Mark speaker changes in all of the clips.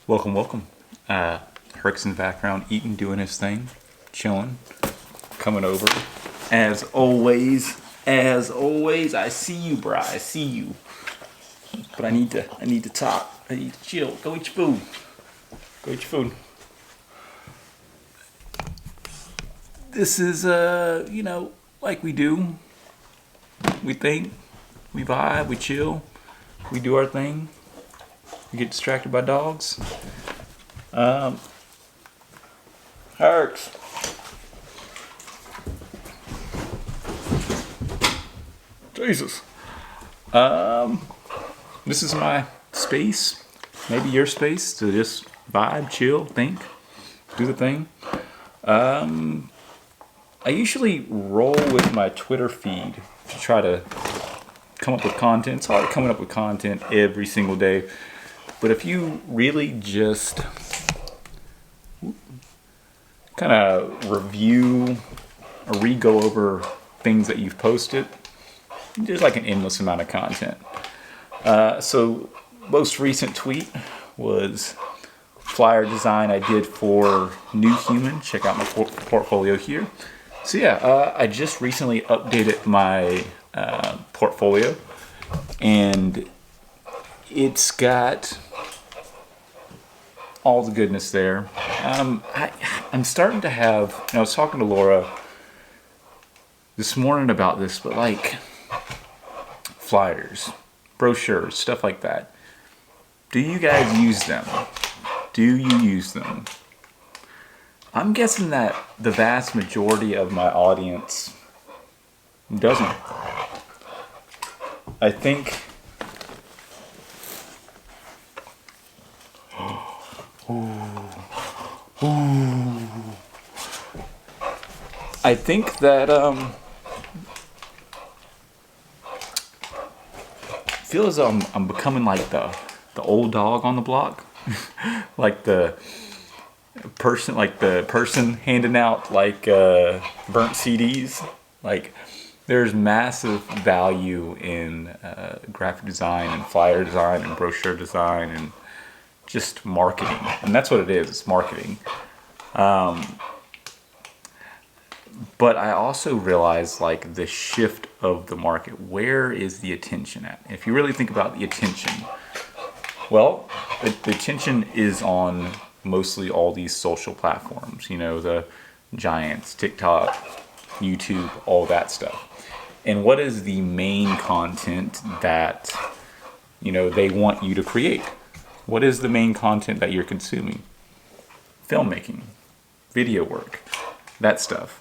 Speaker 1: Welcome, welcome. Herc's in the background, eating, doing his thing, chilling, coming over. As always, I see you, bro. I see you. But I need to talk. I need to chill. Go eat your food. Go eat your food. This is, like we do. We think, we vibe, we chill, we do our thing. We get distracted by dogs. Hercs. Jesus. This is my space, maybe your space, to just vibe, chill, think, do the thing. I usually roll with my Twitter feed to try to come up with content. It's hard coming up with content every single day. But if you really just kind of review or re-go over things that you've posted, there's like an endless amount of content. So most recent tweet was flyer design I did for New Human. Check out my portfolio here. So yeah, I just recently updated my portfolio, and it's got all the goodness there. I'm starting to have, I was talking to Laura this morning about this, but like flyers, brochures, stuff like that. Do you guys use them? Do you use them? I'm guessing that the vast majority of my audience doesn't. I think I think that feel as though I'm becoming like the old dog on the block, like the person handing out like burnt CDs. Like there's massive value in graphic design and flyer design and brochure design and just marketing, and that's what it is. It's marketing. But I also realize like the shift of the market. Where is the attention at? If you really think about the attention, well, the attention is on mostly all these social platforms. You know, the giants, TikTok, YouTube, all that stuff. And what is the main content that, they want you to create? What is the main content that you're consuming? Filmmaking, video work, that stuff.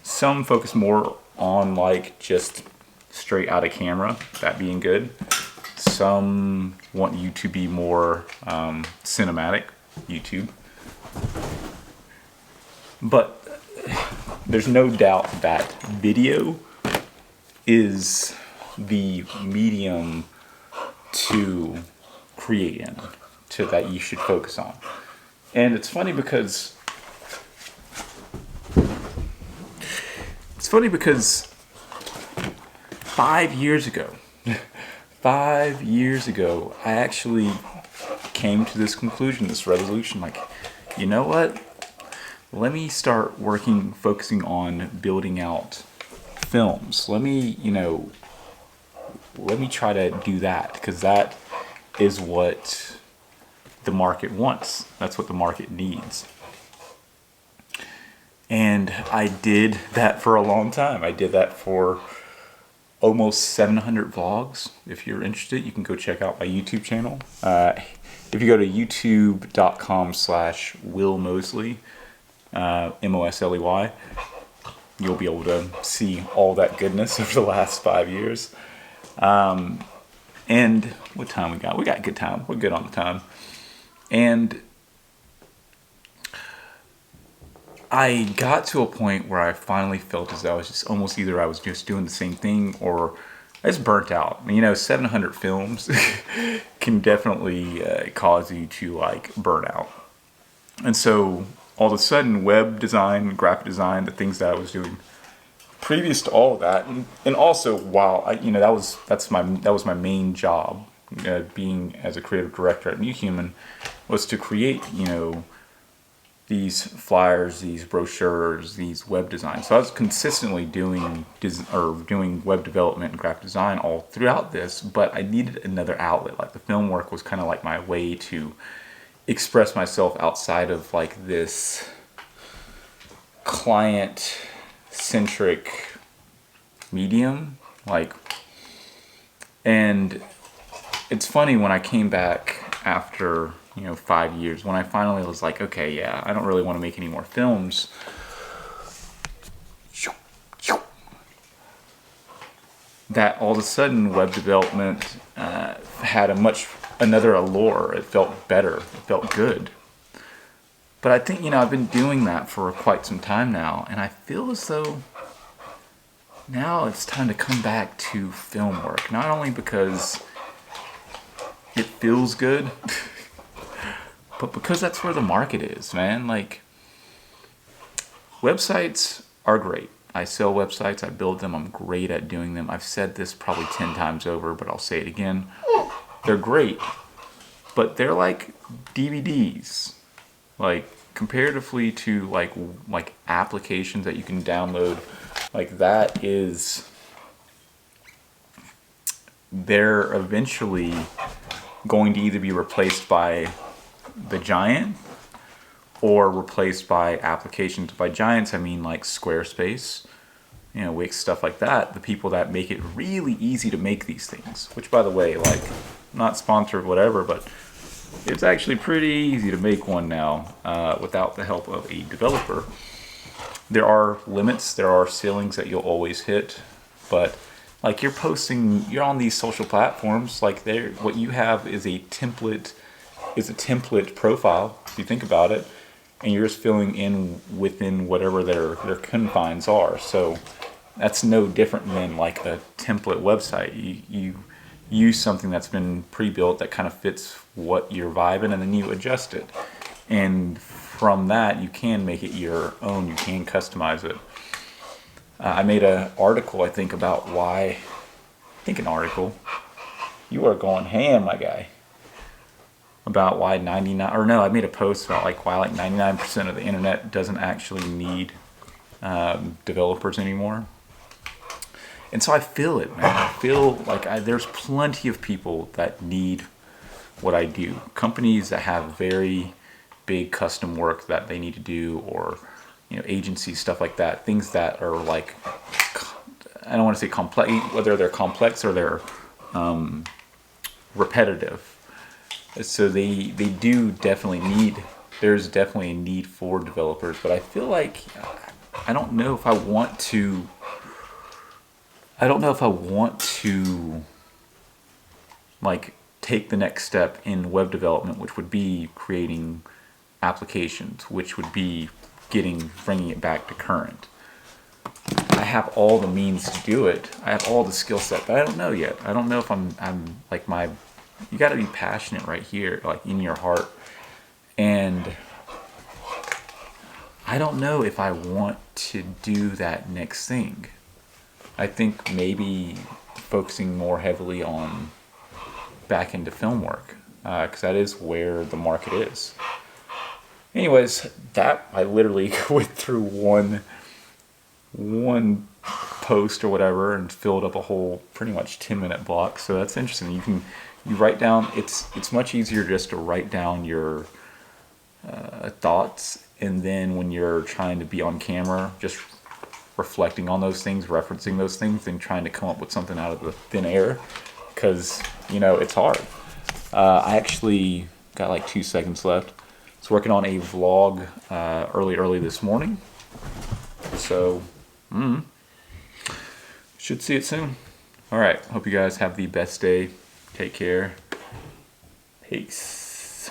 Speaker 1: Some focus more on like just straight out of camera, that being good. Some want you to be more cinematic, YouTube. But there's no doubt that video is the medium to create in, to that you should focus on. And it's funny because 5 years ago, I actually came to this conclusion, this resolution, like, you know what? Let me start focusing on building out films. Let me try to do that, because that is what the market wants. That's what the market needs. And I did that for a long time. I did that for almost 700 vlogs. If you're interested, you can go check out my YouTube channel. If you go to youtube.com/Will Mosley, Mosley, you'll be able to see all that goodness over the last 5 years. And what time we got? We got good time. We're good on the time. And I got to a point where I finally felt as though I was just almost either I was just doing the same thing or I just burnt out. 700 films can definitely cause you to like burn out. And so all of a sudden, web design, graphic design, the things that I was doing previous to all of that, and also while that was my main job, being as a creative director at New Human. was to create, these flyers, these brochures, these web designs. So I was consistently doing web development and graphic design all throughout this, but I needed another outlet. Like the film work was kind of like my way to express myself outside of like this client centric medium. And it's funny when I came back after 5 years, when I finally was like, okay, yeah, I don't really want to make any more films. That all of a sudden web development had another allure. It felt better. It felt good. But I think, I've been doing that for quite some time now, and I feel as though now it's time to come back to film work. Not only because it feels good, but because that's where the market is, man. Like, websites are great. I sell websites, I build them, I'm great at doing them. I've said this probably 10 times over, but I'll say it again. They're great, but they're like DVDs. Like, comparatively to like applications that you can download, like they're eventually going to either be replaced by the giant or replaced by applications. By giants, I mean like Squarespace, Wix, stuff like that. The people that make it really easy to make these things, which, by the way, like, not sponsored, whatever, but it's actually pretty easy to make one now without the help of a developer. There are limits, there are ceilings that you'll always hit, but like you're on these social platforms, like what you have is a template profile, if you think about it, and you're just filling in within whatever their confines are. So that's no different than like a template website. You use something that's been pre-built that kind of fits what you're vibing, and then you adjust it. And from that, you can make it your own. You can customize it. I made an article, I think, about why. An article. You are going ham, my guy. About why I made a post about why 99% of the internet doesn't actually need developers anymore. And so I feel it, man. I feel like there's plenty of people that need what I do. Companies that have very big custom work that they need to do, or agencies, stuff like that. Things that are like, I don't want to say complex, whether they're complex or they're repetitive. So they do definitely there's definitely a need for developers, but I feel like I don't know if I want to like take the next step in web development, which would be creating applications, which would be bringing it back to current. I have all the means to do it. I have all the skill set, but I don't know yet. I don't know if I'm like you got to be passionate right here, like in your heart. And I don't know if I want to do that next thing. I think maybe focusing more heavily on back into film work, because that is where the market is. Anyways, that I literally went through one post or whatever and filled up a whole pretty much 10-minute block. So that's interesting. You write down. It's much easier just to write down your thoughts, and then when you're trying to be on camera, just reflecting on those things, referencing those things, and trying to come up with something out of the thin air, because it's hard. I actually got like 2 seconds left. I was working on a vlog early this morning, so should see it soon. All right, hope you guys have the best day. Take care. Peace.